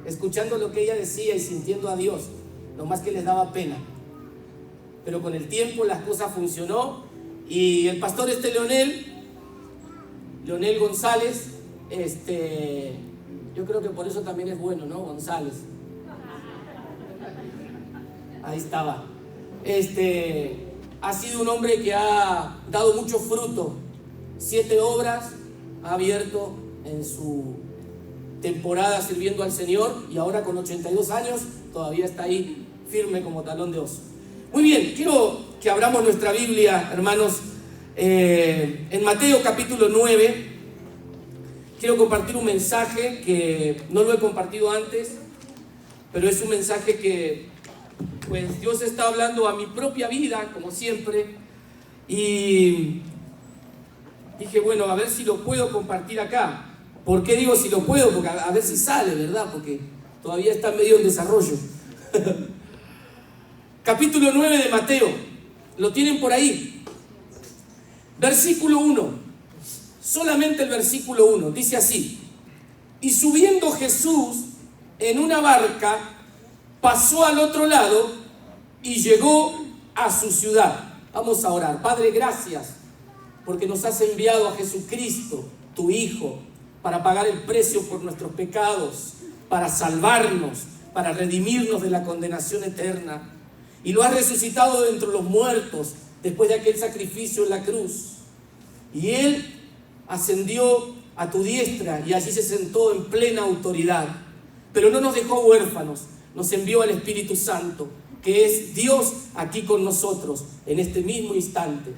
escuchando lo que ella decía y sintiendo a Dios, nomás que les daba pena. Pero con el tiempo las cosas funcionó y el pastor Leonel González, yo creo que por eso también es bueno, ¿no? González. Ahí estaba. Ha sido un hombre que ha dado mucho fruto. 7 obras ha abierto en su temporada sirviendo al Señor y ahora con 82 años todavía está ahí firme como talón de oso. Muy bien, quiero que abramos nuestra Biblia, hermanos, en Mateo capítulo 9. Quiero compartir un mensaje que no lo he compartido antes, pero es un mensaje que pues Dios está hablando a mi propia vida, como siempre, y dije, bueno, a ver si lo puedo compartir acá. ¿Por qué digo si lo puedo? Porque a ver si sale, ¿verdad? Porque todavía está medio en desarrollo. Capítulo 9 de Mateo, lo tienen por ahí. Versículo 1, solamente el versículo 1, dice así: y subiendo Jesús en una barca, pasó al otro lado y llegó a su ciudad. Vamos a orar. Padre, gracias porque nos has enviado a Jesucristo, tu Hijo, para pagar el precio por nuestros pecados, para salvarnos, para redimirnos de la condenación eterna. Y lo has resucitado de entre los muertos después de aquel sacrificio en la cruz. Y Él ascendió a tu diestra y allí se sentó en plena autoridad. Pero no nos dejó huérfanos, nos envió al Espíritu Santo, que es Dios aquí con nosotros en este mismo instante.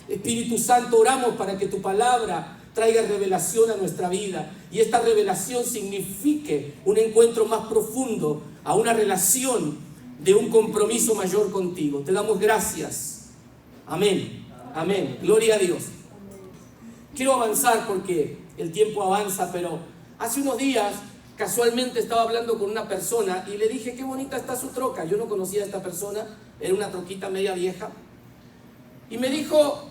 Espíritu Santo, oramos para que tu palabra traiga revelación a nuestra vida y esta revelación signifique un encuentro más profundo, a una relación de un compromiso mayor contigo. Te damos gracias. Amén. Amén. Gloria a Dios. Quiero avanzar porque el tiempo avanza, pero hace unos días casualmente estaba hablando con una persona y le dije, qué bonita está su troca. Yo no conocía a esta persona, era una troquita media vieja. Y me dijo,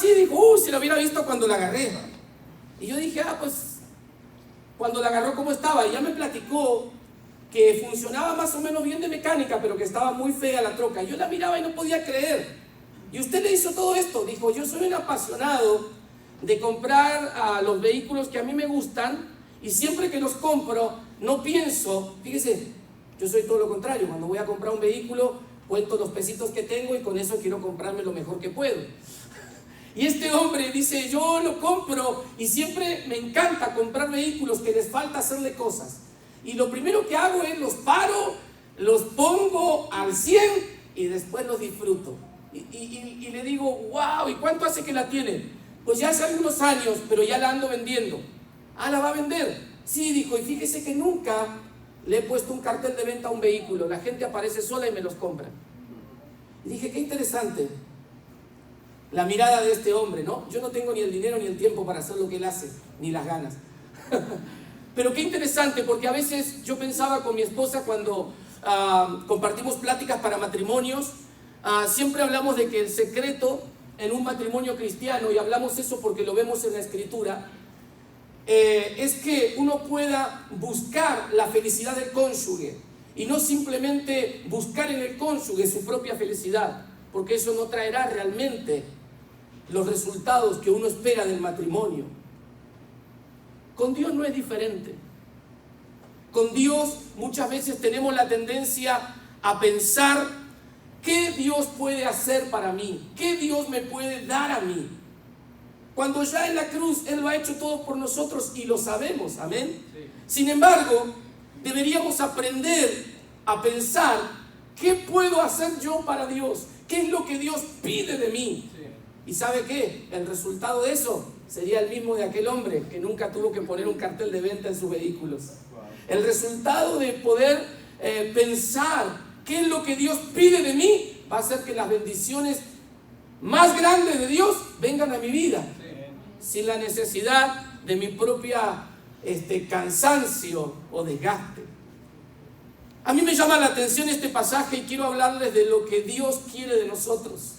sí, dijo, si la hubiera visto cuando la agarré. Y yo dije, pues, cuando la agarró, ¿cómo estaba? Y ya me platicó que funcionaba más o menos bien de mecánica, pero que estaba muy fea la troca. Yo la miraba y no podía creer. ¿Y usted le hizo todo esto? Dijo, yo soy un apasionado de comprar los vehículos que a mí me gustan, y siempre que los compro, no pienso, fíjese, yo soy todo lo contrario, cuando voy a comprar un vehículo, cuento los pesitos que tengo y con eso quiero comprarme lo mejor que puedo. Y este hombre dice, yo lo compro y siempre me encanta comprar vehículos que les falta hacerle cosas. Y lo primero que hago es los paro, los pongo al 100 y después los disfruto. Y le digo, wow, ¿y cuánto hace que la tiene? Pues ya hace algunos años, pero ya la ando vendiendo. ¿La va a vender? Sí, dijo, y fíjese que nunca le he puesto un cartel de venta a un vehículo. La gente aparece sola y me los compra. Y dije, qué interesante la mirada de este hombre, ¿no? Yo no tengo ni el dinero ni el tiempo para hacer lo que él hace, ni las ganas. Pero qué interesante, porque a veces yo pensaba con mi esposa cuando compartimos pláticas para matrimonios, siempre hablamos de que el secreto en un matrimonio cristiano, y hablamos eso porque lo vemos en la Escritura, es que uno pueda buscar la felicidad del cónyuge y no simplemente buscar en el cónyuge su propia felicidad, porque eso no traerá realmente los resultados que uno espera del matrimonio. Con Dios no es diferente. Con Dios muchas veces tenemos la tendencia a pensar ¿qué Dios puede hacer para mí? ¿Qué Dios me puede dar a mí? Cuando ya en la cruz Él lo ha hecho todo por nosotros y lo sabemos, amén. Sí. Sin embargo, deberíamos aprender a pensar ¿qué puedo hacer yo para Dios? ¿Qué es lo que Dios pide de mí? Sí. ¿Y sabe qué? El resultado de eso sería el mismo de aquel hombre que nunca tuvo que poner un cartel de venta en sus vehículos. El resultado de poder pensar ¿qué es lo que Dios pide de mí? Va a hacer que las bendiciones más grandes de Dios vengan a mi vida, sin la necesidad de mi propia cansancio o desgaste. A mí me llama la atención este pasaje y quiero hablarles de lo que Dios quiere de nosotros,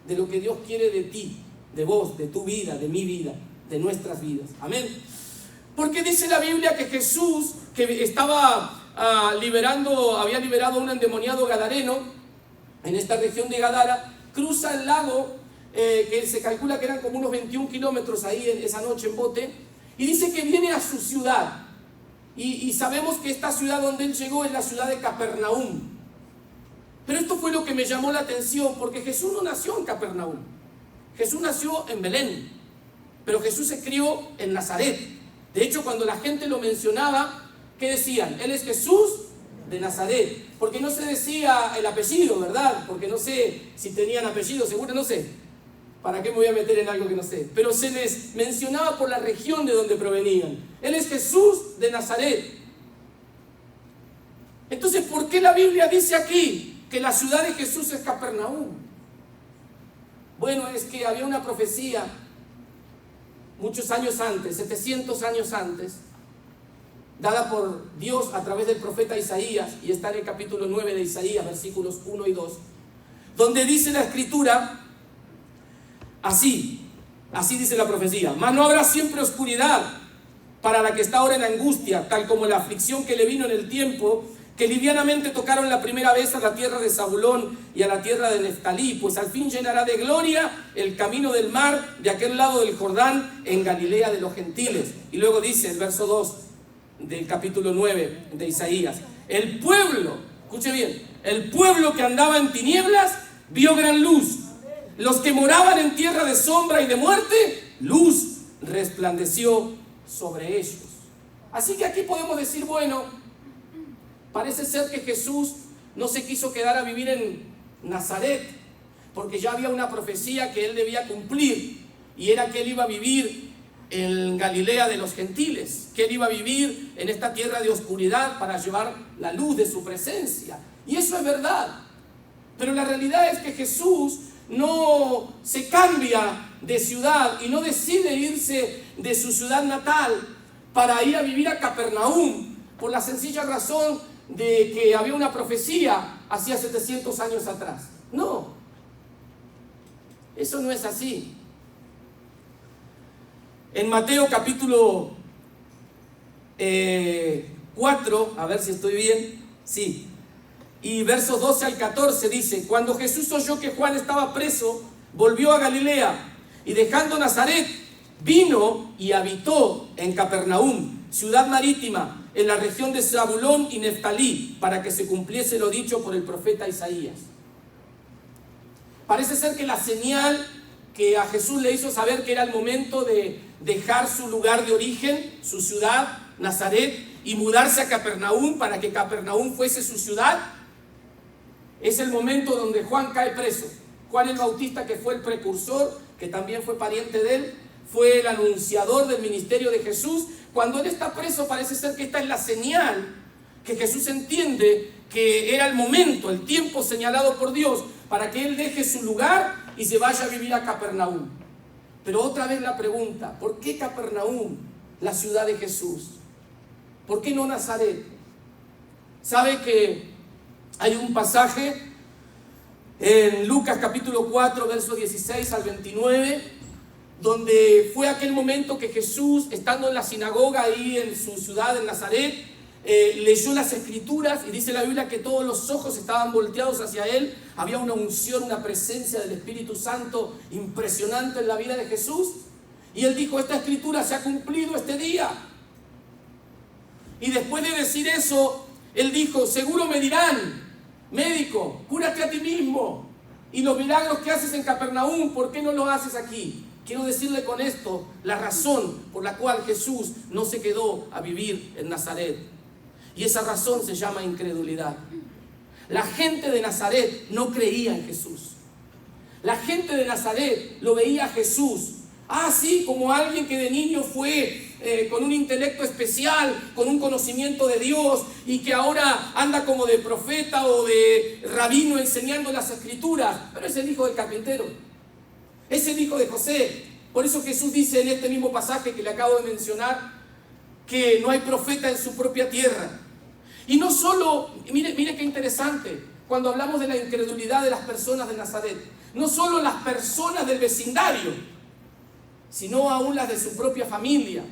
de lo que Dios quiere de ti, de vos, de tu vida, de mi vida, de nuestras vidas. Amén. Porque dice la Biblia que Jesús, que estaba había liberado a un endemoniado gadareno en esta región de Gadara, cruza el lago, que se calcula que eran como unos 21 kilómetros ahí esa noche en bote, y dice que viene a su ciudad. Y sabemos que esta ciudad donde él llegó es la ciudad de Capernaum. Pero esto fue lo que me llamó la atención, porque Jesús no nació en Capernaum. Jesús nació en Belén, pero Jesús se crió en Nazaret. De hecho, cuando la gente lo mencionaba, ¿qué decían? Él es Jesús de Nazaret. Porque no se decía el apellido, ¿verdad? Porque no sé si tenían apellido, seguro no sé. ¿Para qué me voy a meter en algo que no sé? Pero se les mencionaba por la región de donde provenían. Él es Jesús de Nazaret. Entonces, ¿por qué la Biblia dice aquí que la ciudad de Jesús es Capernaum? Bueno, es que había una profecía muchos años antes, 700 años antes, dada por Dios a través del profeta Isaías, y está en el capítulo 9 de Isaías, versículos 1 y 2, donde dice la Escritura, así dice la profecía: mas no habrá siempre oscuridad para la que está ahora en angustia, tal como la aflicción que le vino en el tiempo que livianamente tocaron la primera vez a la tierra de Zabulón y a la tierra de Neftalí, pues al fin llenará de gloria el camino del mar de aquel lado del Jordán, en Galilea de los gentiles. Y luego dice el verso 2 del capítulo 9 de Isaías: el pueblo, escuche bien, el pueblo que andaba en tinieblas vio gran luz. Los que moraban en tierra de sombra y de muerte, luz resplandeció sobre ellos. Así que aquí podemos decir, bueno, parece ser que Jesús no se quiso quedar a vivir en Nazaret, porque ya había una profecía que él debía cumplir, y era que él iba a vivir en Galilea de los gentiles, que él iba a vivir en esta tierra de oscuridad para llevar la luz de su presencia. Y eso es verdad. Pero la realidad es que Jesús no se cambia de ciudad y no decide irse de su ciudad natal para ir a vivir a Capernaum, por la sencilla razón de que había una profecía hacía 700 años atrás. No, eso no es así. En Mateo capítulo 4, a ver si estoy bien, sí, y versos 12 al 14 dice: cuando Jesús oyó que Juan estaba preso, volvió a Galilea, y dejando Nazaret, vino y habitó en Capernaum, ciudad marítima, en la región de Zabulón y Neftalí, para que se cumpliese lo dicho por el profeta Isaías. Parece ser que la señal que a Jesús le hizo saber que era el momento de dejar su lugar de origen, su ciudad, Nazaret, y mudarse a Capernaum para que Capernaum fuese su ciudad, es el momento donde Juan cae preso. Juan el Bautista, que fue el precursor, que también fue pariente de él, fue el anunciador del ministerio de Jesús. Cuando él está preso, parece ser que esta es la señal que Jesús entiende que era el momento, el tiempo señalado por Dios para que él deje su lugar y se vaya a vivir a Capernaum. Pero otra vez la pregunta: ¿por qué Capernaum, la ciudad de Jesús? ¿Por qué no Nazaret? ¿Sabe que hay un pasaje en Lucas capítulo 4, versos 16 al 29, donde fue aquel momento que Jesús, estando en la sinagoga ahí en su ciudad, en Nazaret, leyó las Escrituras, y dice la Biblia que todos los ojos estaban volteados hacia él? Había una unción, una presencia del Espíritu Santo impresionante en la vida de Jesús, y él dijo: esta Escritura se ha cumplido este día. Y después de decir eso, él dijo: seguro me dirán, médico, cúrate a ti mismo, y los milagros que haces en Capernaum, ¿por qué no los haces aquí? Quiero decirle con esto la razón por la cual Jesús no se quedó a vivir en Nazaret. Y esa razón se llama incredulidad. La gente de Nazaret no creía en Jesús. La gente de Nazaret lo veía a Jesús, sí, como alguien que de niño fue con un intelecto especial, con un conocimiento de Dios, y que ahora anda como de profeta o de rabino enseñando las Escrituras. Pero es el hijo del carpintero, es el hijo de José. Por eso Jesús dice en este mismo pasaje que le acabo de mencionar, que no hay profeta en su propia tierra. Y no solo, mire qué interesante, cuando hablamos de la incredulidad de las personas de Nazaret, no solo las personas del vecindario, sino aún las de su propia familia.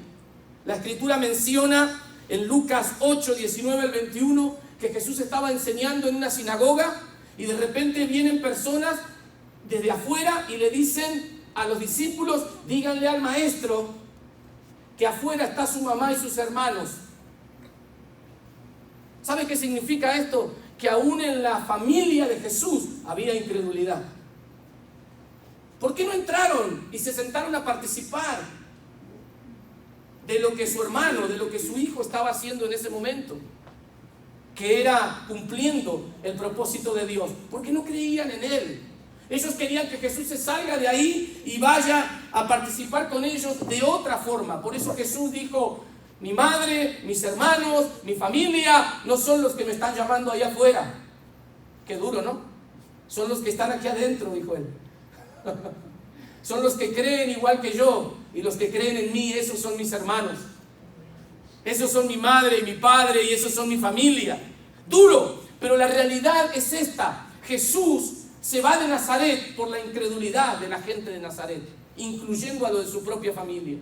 La Escritura menciona en Lucas 8, 19 al 21 que Jesús estaba enseñando en una sinagoga y de repente vienen personas desde afuera y le dicen a los discípulos: díganle al maestro que afuera está su mamá y sus hermanos. ¿Sabe qué significa esto? Que aún en la familia de Jesús había incredulidad. ¿Por qué no entraron y se sentaron a participar de lo que su hermano, de lo que su hijo estaba haciendo en ese momento? Que era cumpliendo el propósito de Dios. Porque no creían en Él. Ellos querían que Jesús se salga de ahí y vaya a participar con ellos de otra forma. Por eso Jesús dijo: mi madre, mis hermanos, mi familia no son los que me están llamando allá afuera. Qué duro, ¿no? Son los que están aquí adentro, dijo Él. Son los que creen igual que yo, y los que creen en mí, esos son mis hermanos. Esos son mi madre y mi padre, y esos son mi familia. Duro, pero la realidad es esta: Jesús se va de Nazaret por la incredulidad de la gente de Nazaret, incluyendo a lo de su propia familia.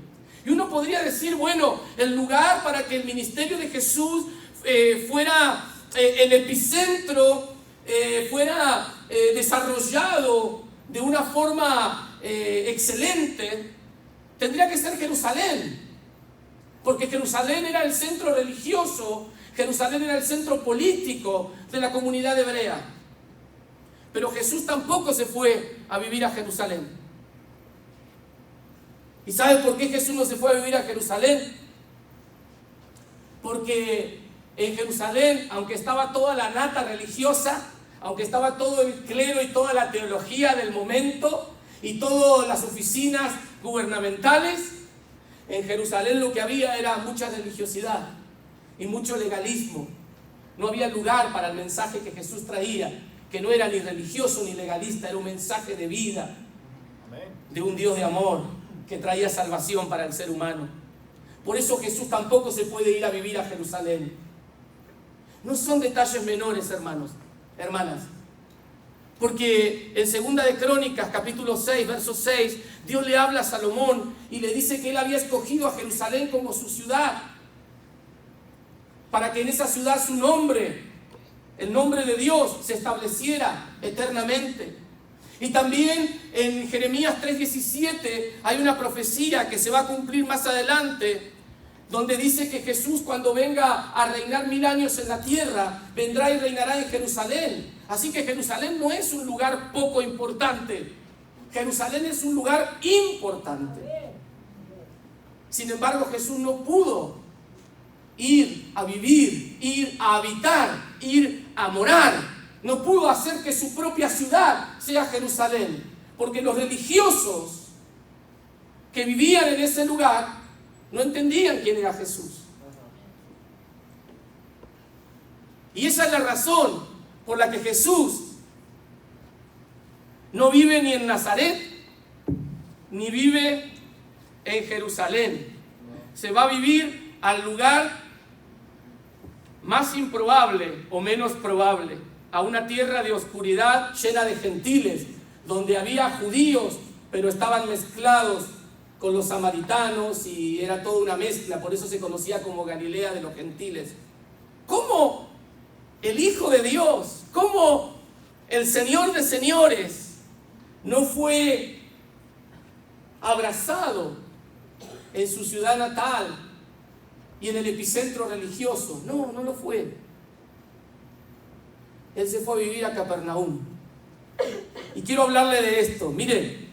Y uno podría decir, bueno, el lugar para que el ministerio de Jesús fuera el epicentro, fuera desarrollado de una forma excelente, tendría que ser Jerusalén. Porque Jerusalén era el centro religioso, Jerusalén era el centro político de la comunidad hebrea. Pero Jesús tampoco se fue a vivir a Jerusalén. ¿Y sabe por qué Jesús no se fue a vivir a Jerusalén? Porque en Jerusalén, aunque estaba toda la nata religiosa, aunque estaba todo el clero y toda la teología del momento y todas las oficinas gubernamentales, en Jerusalén lo que había era mucha religiosidad y mucho legalismo. No había lugar para el mensaje que Jesús traía, que no era ni religioso ni legalista, era un mensaje de vida, de un Dios de amor que traía salvación para el ser humano. Por eso Jesús tampoco se puede ir a vivir a Jerusalén. No son detalles menores, hermanos, hermanas. Porque en 2 de Crónicas, capítulo 6, verso 6, Dios le habla a Salomón y le dice que él había escogido a Jerusalén como su ciudad, para que en esa ciudad su nombre, el nombre de Dios, se estableciera eternamente. Y también en Jeremías 3:17 hay una profecía que se va a cumplir más adelante, donde dice que Jesús, cuando venga a reinar 1000 años en la tierra, vendrá y reinará en Jerusalén. Así que Jerusalén no es un lugar poco importante. Jerusalén es un lugar importante. Sin embargo, Jesús no pudo ir a vivir, ir a habitar, ir a morar. No pudo hacer que su propia ciudad sea Jerusalén, porque los religiosos que vivían en ese lugar no entendían quién era Jesús. Y esa es la razón por la que Jesús no vive ni en Nazaret, ni vive en Jerusalén. Se va a vivir al lugar más improbable o menos probable, a una tierra de oscuridad llena de gentiles, donde había judíos, pero estaban mezclados con los samaritanos y era toda una mezcla. Por eso se conocía como Galilea de los gentiles. ¿Cómo el Hijo de Dios, cómo el Señor de señores no fue abrazado en su ciudad natal y en el epicentro religioso? No, no lo fue. Él se fue a vivir a Capernaum. Y quiero hablarle de esto. Mire,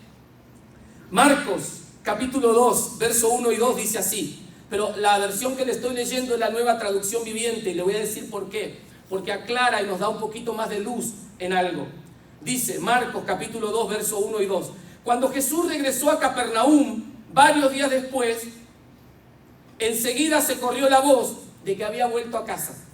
Marcos capítulo 2, verso 1 y 2 dice así, pero la versión que le estoy leyendo es la Nueva Traducción Viviente, y le voy a decir por qué, porque aclara y nos da un poquito más de luz en algo. Dice Marcos capítulo 2, verso 1 y 2, cuando Jesús regresó a Capernaum, varios días después, enseguida se corrió la voz de que había vuelto a casa.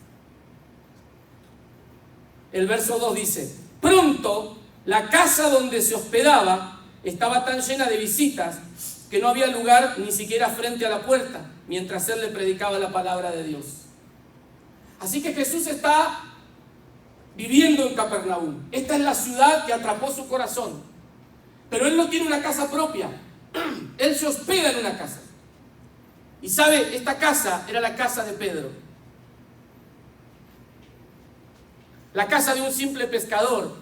El verso 2 dice, pronto la casa donde se hospedaba estaba tan llena de visitas que no había lugar ni siquiera frente a la puerta, mientras él le predicaba la palabra de Dios. Así que Jesús está viviendo en Capernaum. Esta es la ciudad que atrapó su corazón. Pero él no tiene una casa propia. Él se hospeda en una casa. Y sabe, esta casa era la casa de Pedro. La casa de un simple pescador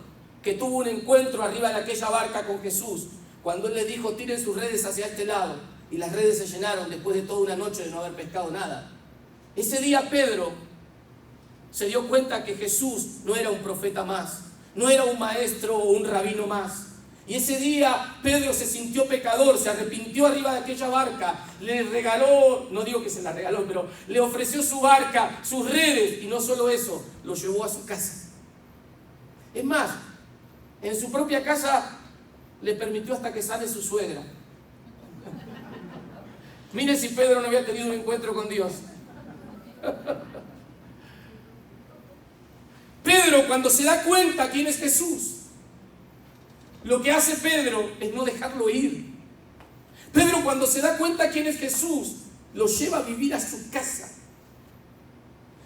que tuvo un encuentro arriba de aquella barca con Jesús, cuando Él le dijo, tiren sus redes hacia este lado, y las redes se llenaron después de toda una noche de no haber pescado nada. Ese día Pedro se dio cuenta que Jesús no era un profeta más, no era un maestro o un rabino más. Y ese día Pedro se sintió pecador, se arrepintió arriba de aquella barca, le regaló, no digo que se la regaló, pero le ofreció su barca, sus redes, y no solo eso, lo llevó a su casa. Es más, en su propia casa le permitió hasta que sane su suegra. Mire si Pedro no había tenido un encuentro con Dios. Pedro, cuando se da cuenta quién es Jesús, lo que hace Pedro es no dejarlo ir. Pedro, cuando se da cuenta quién es Jesús, lo lleva a vivir a su casa.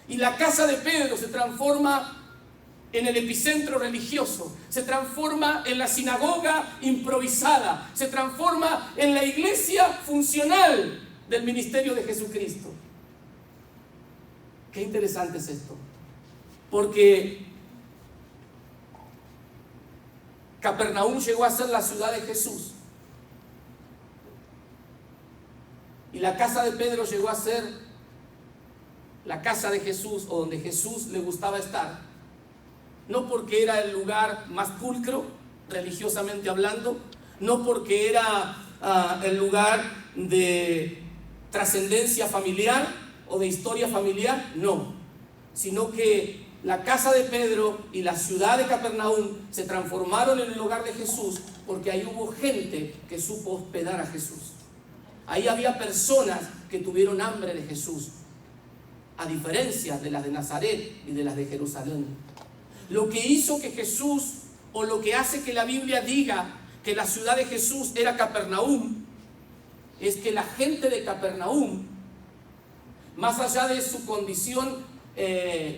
Y la casa de Pedro se transforma en el epicentro religioso, se transforma en la sinagoga improvisada, se transforma en la iglesia funcional del ministerio de Jesucristo. Qué interesante es esto, porque Capernaum llegó a ser la ciudad de Jesús, y la casa de Pedro llegó a ser la casa de Jesús, o donde Jesús le gustaba estar. No porque era el lugar más pulcro, religiosamente hablando, no porque era el lugar de trascendencia familiar o de historia familiar, no, sino que la casa de Pedro y la ciudad de Capernaum se transformaron en el hogar de Jesús, porque ahí hubo gente que supo hospedar a Jesús. Ahí había personas que tuvieron hambre de Jesús, a diferencia de las de Nazaret y de las de Jerusalén. Lo que hizo que Jesús, o lo que hace que la Biblia diga que la ciudad de Jesús era Capernaum, es que la gente de Capernaum, más allá de su condición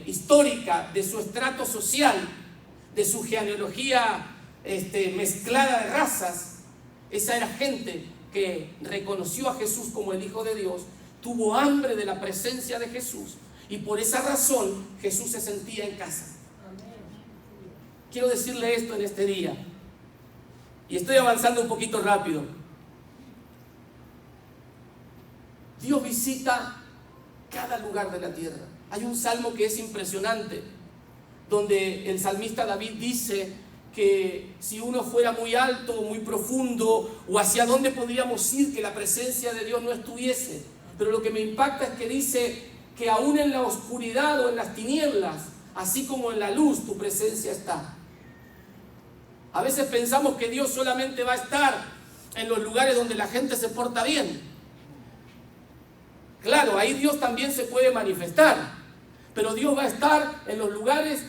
histórica, de su estrato social, de su genealogía mezclada de razas, esa era gente que reconoció a Jesús como el Hijo de Dios, tuvo hambre de la presencia de Jesús, y por esa razón Jesús se sentía en casa. Quiero decirle esto en este día, y estoy avanzando un poquito rápido. Dios visita cada lugar de la tierra. Hay un salmo que es impresionante, donde el salmista David dice que si uno fuera muy alto o muy profundo, o hacia dónde podríamos ir que la presencia de Dios no estuviese. Pero lo que me impacta es que dice que aún en la oscuridad o en las tinieblas, así como en la luz, tu presencia está. A veces pensamos que Dios solamente va a estar en los lugares donde la gente se porta bien. Claro, ahí Dios también se puede manifestar, pero Dios va a estar en los lugares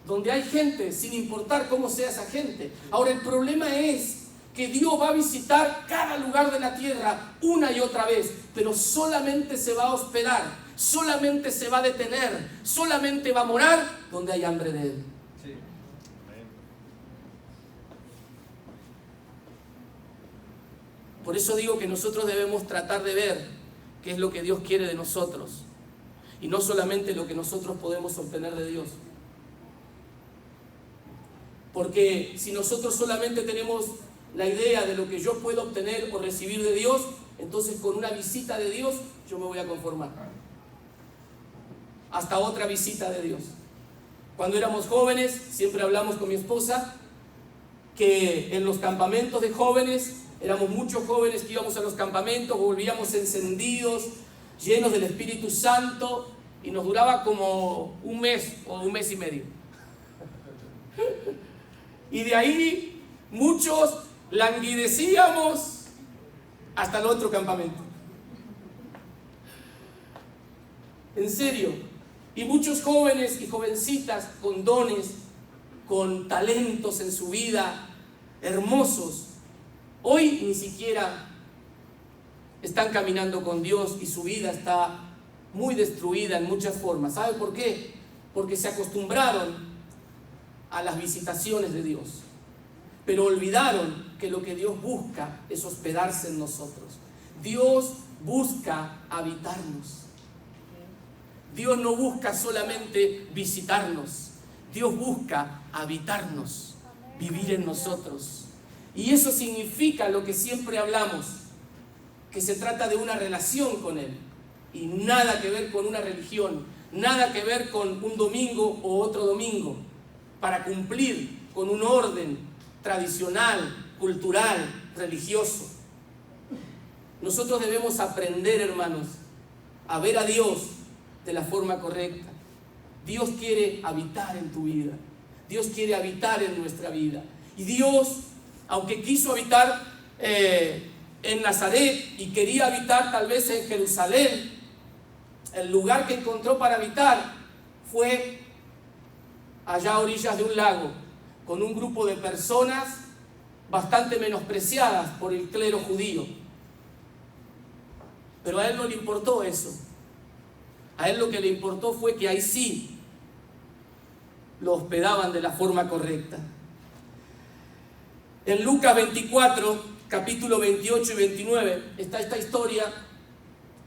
donde hay gente, sin importar cómo sea esa gente. Ahora, el problema es que Dios va a visitar cada lugar de la tierra una y otra vez, pero solamente se va a hospedar, solamente se va a detener, solamente va a morar donde hay hambre de Él. Sí. Por eso digo que nosotros debemos tratar de ver qué es lo que Dios quiere de nosotros, y no solamente lo que nosotros podemos obtener de Dios. Porque si nosotros solamente tenemos la idea de lo que yo puedo obtener o recibir de Dios, entonces con una visita de Dios yo me voy a conformar. Hasta otra visita de Dios. Cuando éramos jóvenes, siempre hablamos con mi esposa que en los campamentos de jóvenes, éramos muchos jóvenes que íbamos a los campamentos, volvíamos encendidos, llenos del Espíritu Santo, y nos duraba como un mes o un mes y medio. Y de ahí muchos languidecíamos hasta el otro campamento. En serio. Y muchos jóvenes y jovencitas con dones, con talentos en su vida, hermosos, hoy ni siquiera están caminando con Dios, y su vida está muy destruida en muchas formas. ¿Sabe por qué? Porque se acostumbraron a las visitaciones de Dios, pero olvidaron que lo que Dios busca es hospedarse en nosotros. Dios busca habitarnos. Dios no busca solamente visitarnos, Dios busca habitarnos, vivir en nosotros. Y eso significa lo que siempre hablamos, que se trata de una relación con Él y nada que ver con una religión, nada que ver con un domingo o otro domingo, para cumplir con un orden tradicional, cultural, religioso. Nosotros debemos aprender, hermanos, a ver a Dios de la forma correcta. Dios quiere habitar en tu vida. Dios quiere habitar en nuestra vida. Y Dios, aunque quiso habitar en Nazaret y quería habitar tal vez en Jerusalén, el lugar que encontró para habitar fue allá a orillas de un lago, con un grupo de personas bastante menospreciadas por el clero judío. Pero a Él no le importó eso. A Él lo que le importó fue que ahí sí lo hospedaban de la forma correcta. En Lucas 24, capítulo 28 y 29, está esta historia.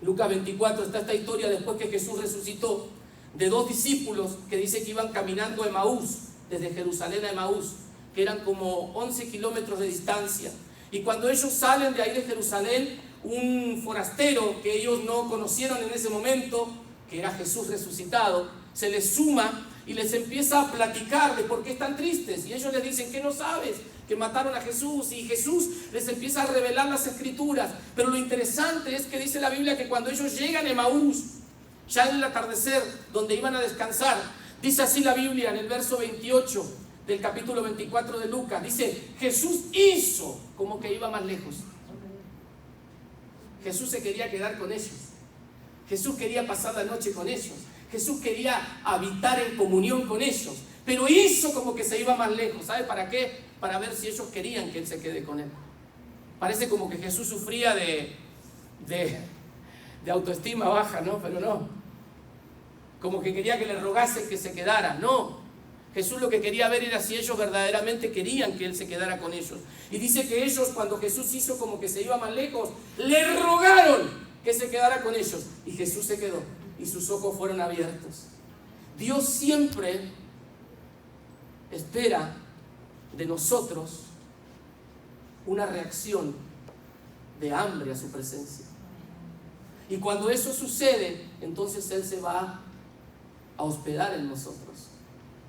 Lucas 24 está esta historia después que Jesús resucitó, de dos discípulos que dice que iban caminando a Emaús, desde Jerusalén a Emaús, que eran como 11 kilómetros de distancia. Y cuando ellos salen de ahí de Jerusalén, un forastero que ellos no conocieron en ese momento, que era Jesús resucitado, se les suma y les empieza a platicar de por qué están tristes. Y ellos les dicen: ¿qué no sabes? Que mataron a Jesús. Y Jesús les empieza a revelar las escrituras. Pero lo interesante es que dice la Biblia que cuando ellos llegan a Emaús, ya en el atardecer, donde iban a descansar, dice así la Biblia en el verso 28 del capítulo 24 de Lucas, dice: Jesús hizo como que iba más lejos. Jesús se quería quedar con ellos. Jesús quería pasar la noche con ellos. Jesús quería habitar en comunión con ellos. Pero hizo como que se iba más lejos. ¿Sabe para qué? Para ver si ellos querían que Él se quede con Él. Parece como que Jesús sufría de autoestima baja, ¿no? Pero no. Como que quería que le rogasen que se quedara. No. Jesús lo que quería ver era si ellos verdaderamente querían que Él se quedara con ellos. Y dice que ellos, cuando Jesús hizo como que se iba más lejos, le rogaron que se quedara con ellos. Y Jesús se quedó y sus ojos fueron abiertos. Dios siempre espera de nosotros una reacción de hambre a su presencia. Y cuando eso sucede, entonces Él se va a hospedar en nosotros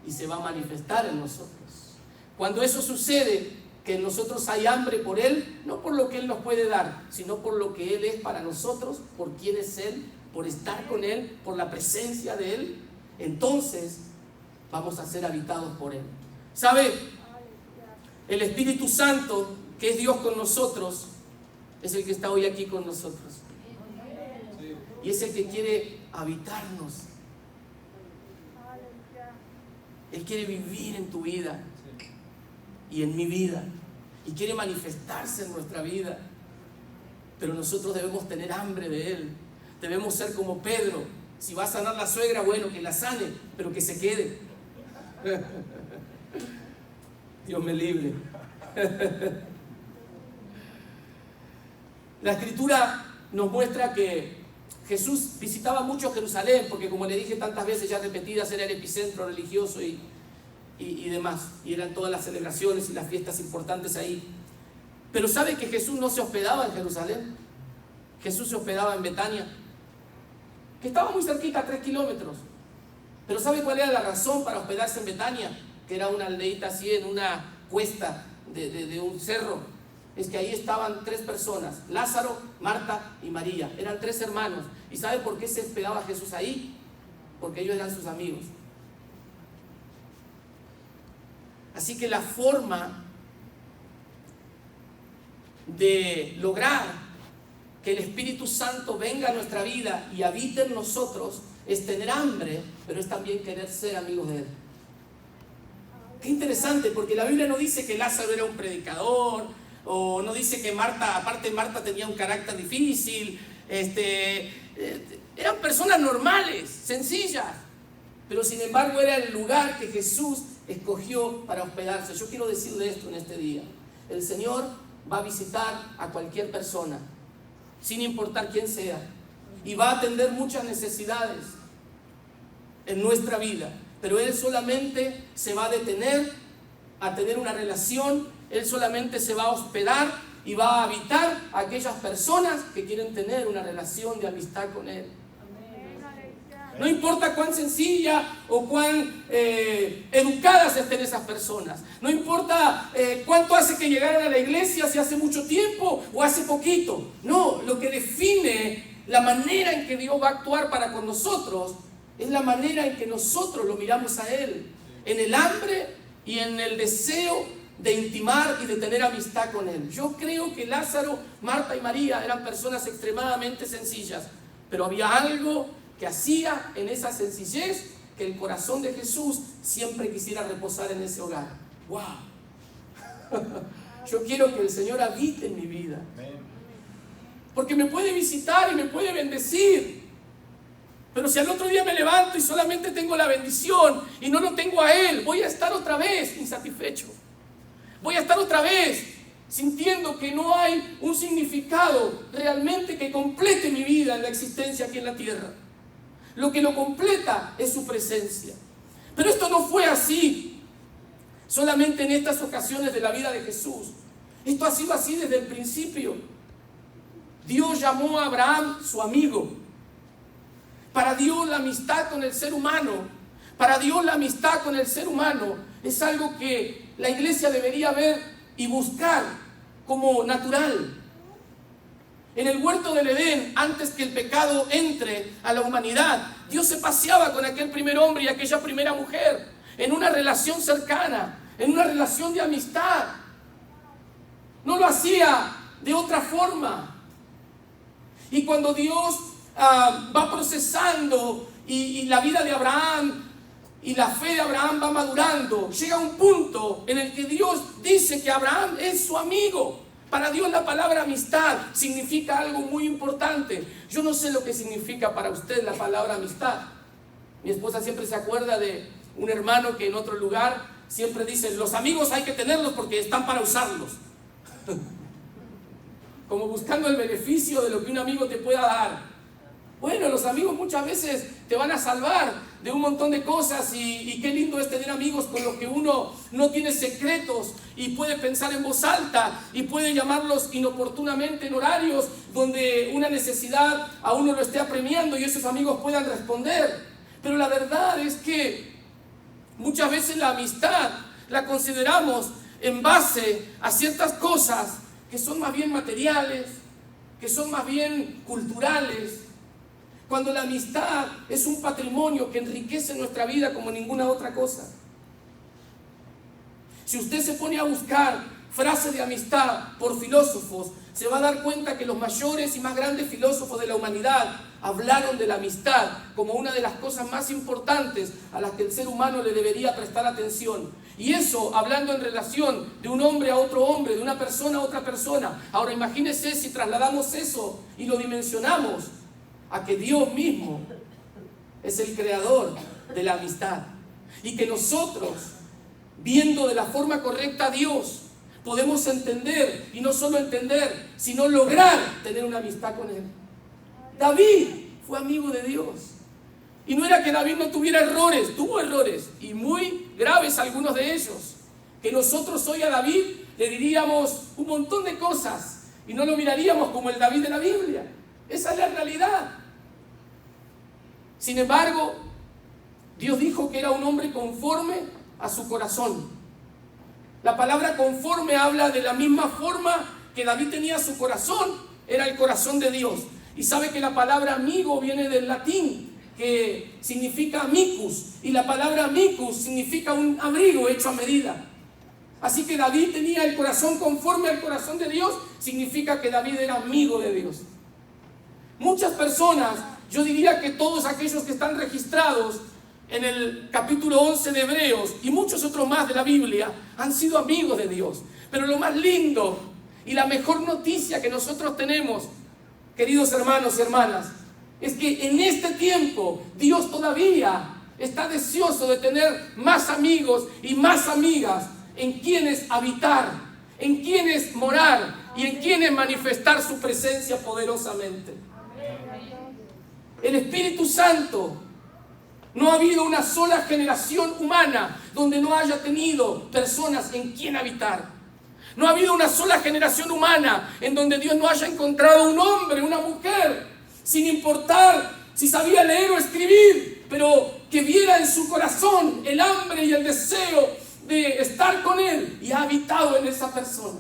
y se va a manifestar en nosotros. Cuando eso sucede, que en nosotros hay hambre por Él, no por lo que Él nos puede dar, sino por lo que Él es para nosotros, por quién es Él, por estar con Él, por la presencia de Él, entonces vamos a ser habitados por Él. ¿Sabe? El Espíritu Santo, que es Dios con nosotros, es el que está hoy aquí con nosotros. Y es el que quiere habitarnos. Él quiere vivir en tu vida y en mi vida. Y quiere manifestarse en nuestra vida. Pero nosotros debemos tener hambre de Él. Debemos ser como Pedro. Si va a sanar la suegra, bueno, que la sane, pero que se quede. Dios me libre. La Escritura nos muestra que Jesús visitaba mucho Jerusalén, porque como le dije tantas veces ya repetidas, era el epicentro religioso y demás. Y eran todas las celebraciones y las fiestas importantes ahí. Pero ¿sabe que Jesús no se hospedaba en Jerusalén? Jesús se hospedaba en Betania, que estaba muy cerquita, a 3 kilómetros. Pero ¿sabe cuál era la razón para hospedarse en Betania? Que era una aldeita así en una cuesta de un cerro. Es que ahí estaban 3 personas: Lázaro, Marta y María. Eran 3 hermanos. ¿Y sabe por qué se hospedaba Jesús ahí? Porque ellos eran sus amigos. Así que la forma de lograr que el Espíritu Santo venga a nuestra vida y habite en nosotros es tener hambre, pero es también querer ser amigos de Él. Qué interesante, porque la Biblia no dice que Lázaro era un predicador, o no dice que Marta, aparte Marta tenía un carácter difícil. Eran personas normales, sencillas, pero sin embargo era el lugar que Jesús escogió para hospedarse. Yo quiero decirle esto en este día: el Señor va a visitar a cualquier persona, sin importar quién sea, y va a atender muchas necesidades en nuestra vida, pero Él solamente se va a detener a tener una relación, Él solamente se va a hospedar y va a habitar a aquellas personas que quieren tener una relación de amistad con Él. No importa cuán sencilla o cuán educadas estén esas personas. No importa cuánto hace que llegaran a la iglesia, si hace mucho tiempo o hace poquito. No, lo que define la manera en que Dios va a actuar para con nosotros es la manera en que nosotros lo miramos a Él. En el hambre y en el deseo de intimar y de tener amistad con Él. Yo creo que Lázaro, Marta y María eran personas extremadamente sencillas, pero había algo que hacía en esa sencillez que el corazón de Jesús siempre quisiera reposar en ese hogar. ¡Wow! Yo quiero que el Señor habite en mi vida, porque me puede visitar y me puede bendecir, pero si al otro día me levanto y solamente tengo la bendición y no lo tengo a Él, voy a estar otra vez insatisfecho. Voy a estar otra vez sintiendo que no hay un significado realmente que complete mi vida en la existencia aquí en la tierra. Lo que lo completa es su presencia. Pero esto no fue así solamente en estas ocasiones de la vida de Jesús. Esto ha sido así desde el principio. Dios llamó a Abraham su amigo. Para Dios la amistad con el ser humano, para Dios la amistad con el ser humano es algo que la iglesia debería ver y buscar como natural. En el huerto del Edén, antes que el pecado entre a la humanidad, Dios se paseaba con aquel primer hombre y aquella primera mujer en una relación cercana, en una relación de amistad. No lo hacía de otra forma. Y cuando Dios va procesando y la vida de Abraham y la fe de Abraham va madurando, llega un punto en el que Dios dice que Abraham es su amigo. Para Dios la palabra amistad significa algo muy importante. Yo no sé lo que significa para usted la palabra amistad. Mi esposa siempre se acuerda de un hermano que en otro lugar siempre dice: los amigos hay que tenerlos porque están para usarlos. Como buscando el beneficio de lo que un amigo te pueda dar. Bueno, los amigos muchas veces te van a salvar de un montón de cosas y qué lindo es tener amigos con los que uno no tiene secretos y puede pensar en voz alta y puede llamarlos inoportunamente en horarios donde una necesidad a uno lo esté apremiando y esos amigos puedan responder. Pero la verdad es que muchas veces la amistad la consideramos en base a ciertas cosas que son más bien materiales, que son más bien culturales, cuando la amistad es un patrimonio que enriquece nuestra vida como ninguna otra cosa. Si usted se pone a buscar frases de amistad por filósofos, se va a dar cuenta que los mayores y más grandes filósofos de la humanidad hablaron de la amistad como una de las cosas más importantes a las que el ser humano le debería prestar atención. Y eso hablando en relación de un hombre a otro hombre, de una persona a otra persona. Ahora imagínese si trasladamos eso y lo dimensionamos a que Dios mismo es el creador de la amistad. Y que nosotros, viendo de la forma correcta a Dios, podemos entender, y no solo entender, sino lograr tener una amistad con Él. David fue amigo de Dios. Y no era que David no tuviera errores, tuvo errores, y muy graves algunos de ellos. Que nosotros hoy a David le diríamos un montón de cosas, y no lo miraríamos como el David de la Biblia. Esa es la realidad. Sin embargo, Dios dijo que era un hombre conforme a su corazón. La palabra conforme habla de la misma forma que David tenía su corazón, era el corazón de Dios. Y sabe que la palabra amigo viene del latín, que significa amicus, y la palabra amicus significa un abrigo hecho a medida. Así que David tenía el corazón conforme al corazón de Dios, significa que David era amigo de Dios. Muchas personas, yo diría que todos aquellos que están registrados en el capítulo 11 de Hebreos y muchos otros más de la Biblia, han sido amigos de Dios. Pero lo más lindo y la mejor noticia que nosotros tenemos, queridos hermanos y hermanas, es que en este tiempo Dios todavía está deseoso de tener más amigos y más amigas en quienes habitar, en quienes morar y en quienes manifestar su presencia poderosamente. El Espíritu Santo. No ha habido una sola generación humana donde no haya tenido personas en quien habitar. No ha habido una sola generación humana en donde Dios no haya encontrado un hombre, una mujer, sin importar si sabía leer o escribir, pero que viera en su corazón el hambre y el deseo de estar con Él y ha habitado en esa persona.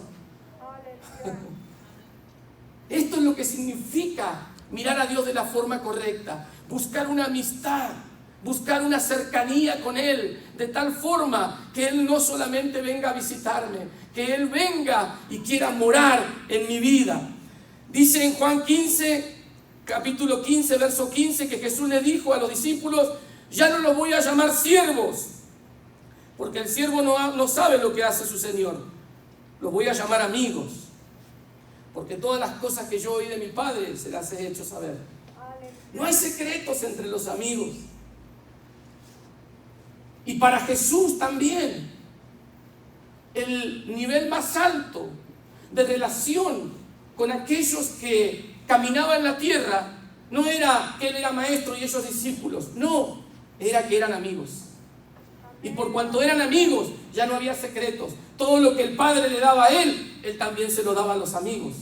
Esto es lo que significa mirar a Dios de la forma correcta, buscar una amistad, buscar una cercanía con Él, de tal forma que Él no solamente venga a visitarme, que Él venga y quiera morar en mi vida. Dice en Juan 15, capítulo 15, verso 15, que Jesús le dijo a los discípulos: ya no los voy a llamar siervos, porque el siervo no sabe lo que hace su Señor. Los voy a llamar amigos, porque todas las cosas que yo oí de mi Padre se las he hecho saber. No hay secretos entre los amigos. Y para Jesús también, el nivel más alto de relación con aquellos que caminaban la tierra no era que Él era maestro y ellos discípulos, no, era que eran amigos. Y por cuanto eran amigos, ya no había secretos. Todo lo que el Padre le daba a Él, Él también se lo daba a los amigos.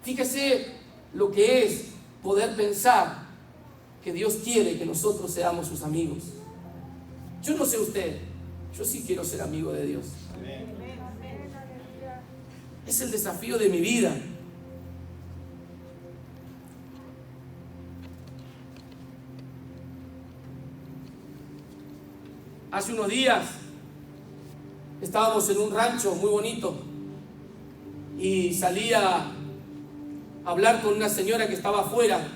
Fíjese lo que es poder pensar que Dios quiere que nosotros seamos sus amigos. Yo no sé usted, yo sí quiero ser amigo de Dios. Es el desafío de mi vida. Hace unos días estábamos en un rancho muy bonito y salí a hablar con una señora que estaba afuera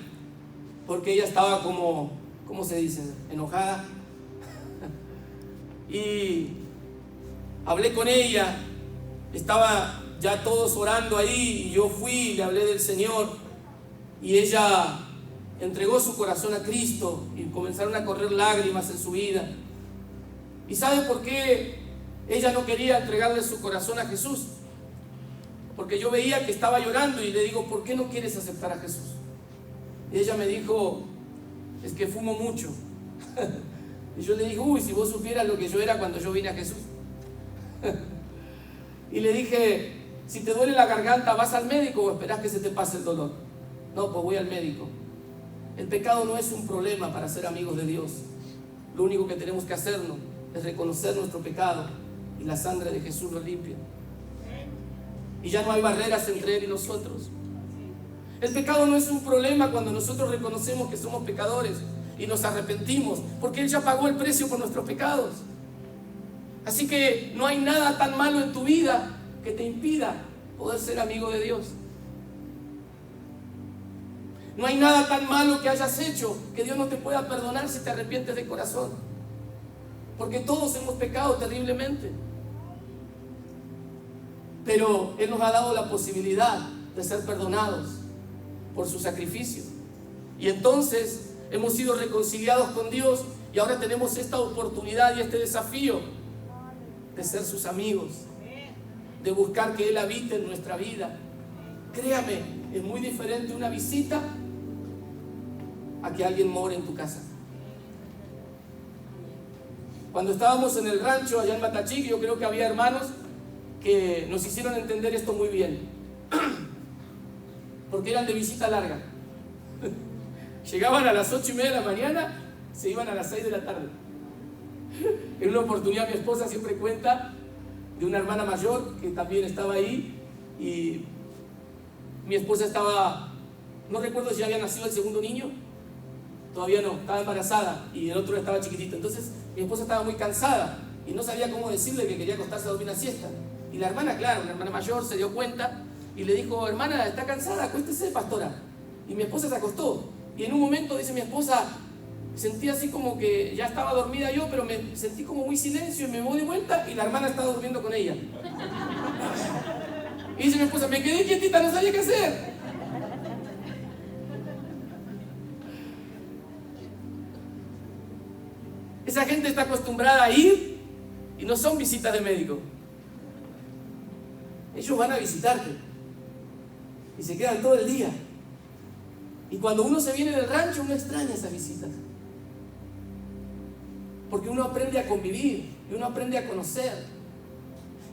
porque ella estaba como, ¿cómo se dice?, enojada. Y hablé con ella, estaba ya todos orando ahí y yo fui y le hablé del Señor y ella entregó su corazón a Cristo y comenzaron a correr lágrimas en su vida. ¿Y sabe por qué ella no quería entregarle su corazón a Jesús? Porque yo veía que estaba llorando y le digo: ¿por qué no quieres aceptar a Jesús? Y ella me dijo: es que fumo mucho. Y yo le dije: uy, si vos supieras lo que yo era cuando yo vine a Jesús. Y le dije: si te duele la garganta, ¿vas al médico o esperás que se te pase el dolor? No, pues voy al médico. El pecado no es un problema para ser amigos de Dios. Lo único que tenemos que hacernos es reconocer nuestro pecado y la sangre de Jesús lo limpia. Y ya no hay barreras entre Él y nosotros. El pecado no es un problema cuando nosotros reconocemos que somos pecadores y nos arrepentimos, porque Él ya pagó el precio por nuestros pecados. Así que no hay nada tan malo en tu vida que te impida poder ser amigo de Dios. No hay nada tan malo que hayas hecho que Dios no te pueda perdonar si te arrepientes de corazón, porque todos hemos pecado terriblemente. Pero Él nos ha dado la posibilidad de ser perdonados por su sacrificio. Y entonces hemos sido reconciliados con Dios y ahora tenemos esta oportunidad y este desafío de ser sus amigos, de buscar que Él habite en nuestra vida. Créame, es muy diferente una visita a que alguien more en tu casa. Cuando estábamos en el rancho allá en Matachique, yo creo que había hermanos que nos hicieron entender esto muy bien, porque eran de visita larga. Llegaban a las 8:30 de la mañana, se iban a las 6 de la tarde. En una oportunidad mi esposa siempre cuenta de una hermana mayor que también estaba ahí, y mi esposa estaba, no recuerdo si había nacido el segundo niño, todavía no, estaba embarazada y el otro estaba chiquitito. Entonces mi esposa estaba muy cansada y no sabía cómo decirle que quería acostarse a dormir una siesta. Y la hermana, claro, una hermana mayor, se dio cuenta y le dijo: hermana, ¿está cansada? Acuéstese, pastora. Y mi esposa se acostó. Y en un momento, dice mi esposa, sentí así como que ya estaba dormida yo, pero me sentí como muy silencio y me voy de vuelta y la hermana estaba durmiendo con ella. Y dice mi esposa: me quedé quietita, no sabía qué hacer. Esa gente está acostumbrada a ir y no son visitas de médico. Ellos van a visitarte. y se quedan todo el día. Y cuando uno se viene del rancho, uno extraña esas visitas. Porque uno aprende a convivir y uno aprende a conocer.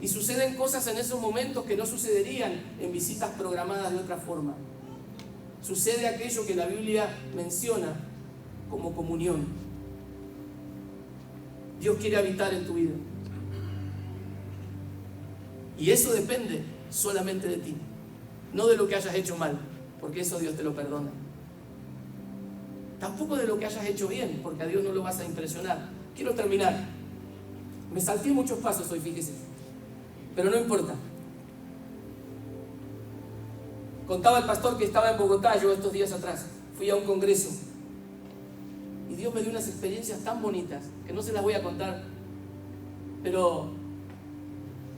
Y suceden cosas en esos momentos que no sucederían en visitas programadas de otra forma. Sucede aquello que la Biblia menciona como comunión. Dios quiere habitar en tu vida. Y eso depende solamente de ti, no de lo que hayas hecho mal, porque eso Dios te lo perdona. Tampoco de lo que hayas hecho bien, porque a Dios no lo vas a impresionar. Quiero terminar. Me salté muchos pasos hoy, fíjese, pero no importa. Contaba el pastor que estaba en Bogotá yo estos días atrás. Fui a un congreso y Dios me dio unas experiencias tan bonitas que no se las voy a contar, pero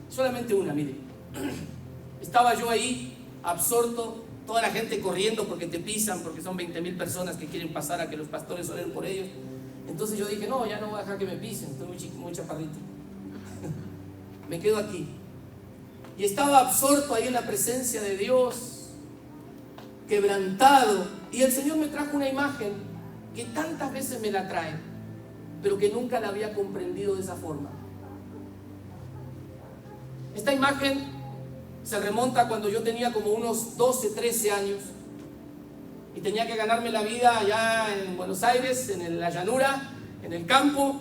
solamente una, mire. Estaba yo ahí absorto, toda la gente corriendo porque te pisan, porque son 20.000 personas que quieren pasar a que los pastores oren por ellos. Entonces yo dije, no, ya no voy a dejar que me pisen, estoy muy chaparrito. Me quedo aquí. Y estaba absorto ahí en la presencia de Dios, quebrantado. Y el Señor me trajo una imagen que tantas veces me la trae, pero que nunca la había comprendido de esa forma. Esta imagen se remonta cuando yo tenía como unos 12, 13 años y tenía que ganarme la vida allá en Buenos Aires, en la llanura, en el campo,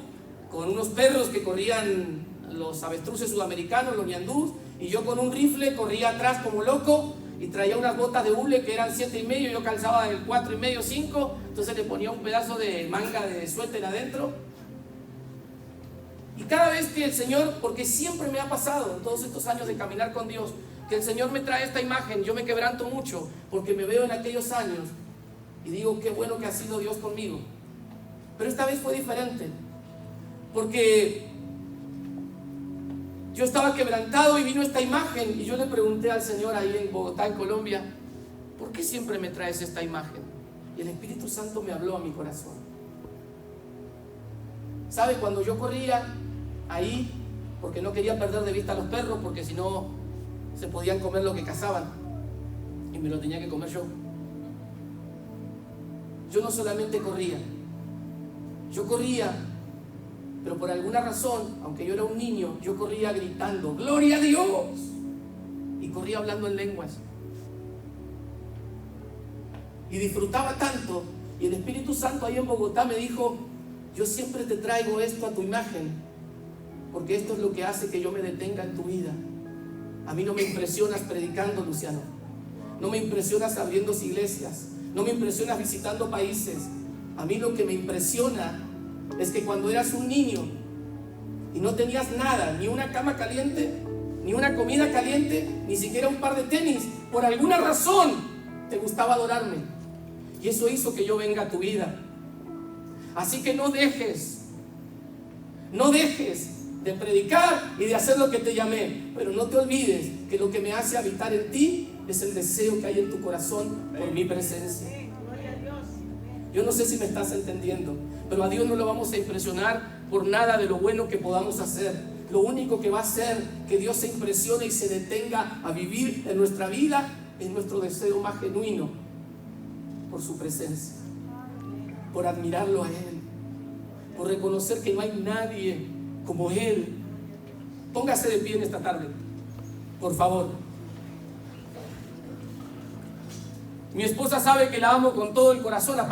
con unos perros que corrían los avestruces sudamericanos, los ñandús, y yo con un rifle corría atrás como loco y traía unas botas de hule que eran 7,5, yo calzaba el 4,5, 5, entonces le ponía un pedazo de manga de suéter adentro. Y cada vez que el Señor, porque siempre me ha pasado en todos estos años de caminar con Dios, que el Señor me trae esta imagen, yo me quebranto mucho, porque me veo en aquellos años y digo, qué bueno que ha sido Dios conmigo. Pero esta vez fue diferente, porque yo estaba quebrantado y vino esta imagen y yo le pregunté al Señor ahí en Bogotá, en Colombia, ¿por qué siempre me traes esta imagen? Y el Espíritu Santo me habló a mi corazón. ¿Sabe? Cuando yo corría ahí, porque no quería perder de vista a los perros, porque si no se podían comer lo que cazaban y me lo tenía que comer yo. Yo no solamente corría, yo corría, pero por alguna razón, aunque yo era un niño, yo corría gritando, ¡Gloria a Dios! Y corría hablando en lenguas. Y disfrutaba tanto, y el Espíritu Santo ahí en Bogotá me dijo, yo siempre te traigo esto a tu imagen, porque esto es lo que hace que yo me detenga en tu vida. A mí no me impresionas predicando, Luciano. No me impresionas abriendo iglesias. No me impresionas visitando países. A mí lo que me impresiona es que cuando eras un niño y no tenías nada, ni una cama caliente, ni una comida caliente, ni siquiera un par de tenis, por alguna razón te gustaba adorarme. Y eso hizo que yo venga a tu vida. Así que no dejes de predicar y de hacer lo que te llamé, pero no te olvides que lo que me hace habitar en ti es el deseo que hay en tu corazón por mi presencia. Yo no sé si me estás entendiendo, pero a Dios no lo vamos a impresionar por nada de lo bueno que podamos hacer. Lo único que va a hacer que Dios se impresione y se detenga a vivir en nuestra vida es nuestro deseo más genuino por su presencia, por admirarlo a Él, por reconocer que no hay nadie como Él. Póngase de pie en esta tarde, por favor. Mi esposa sabe que la amo con todo el corazón.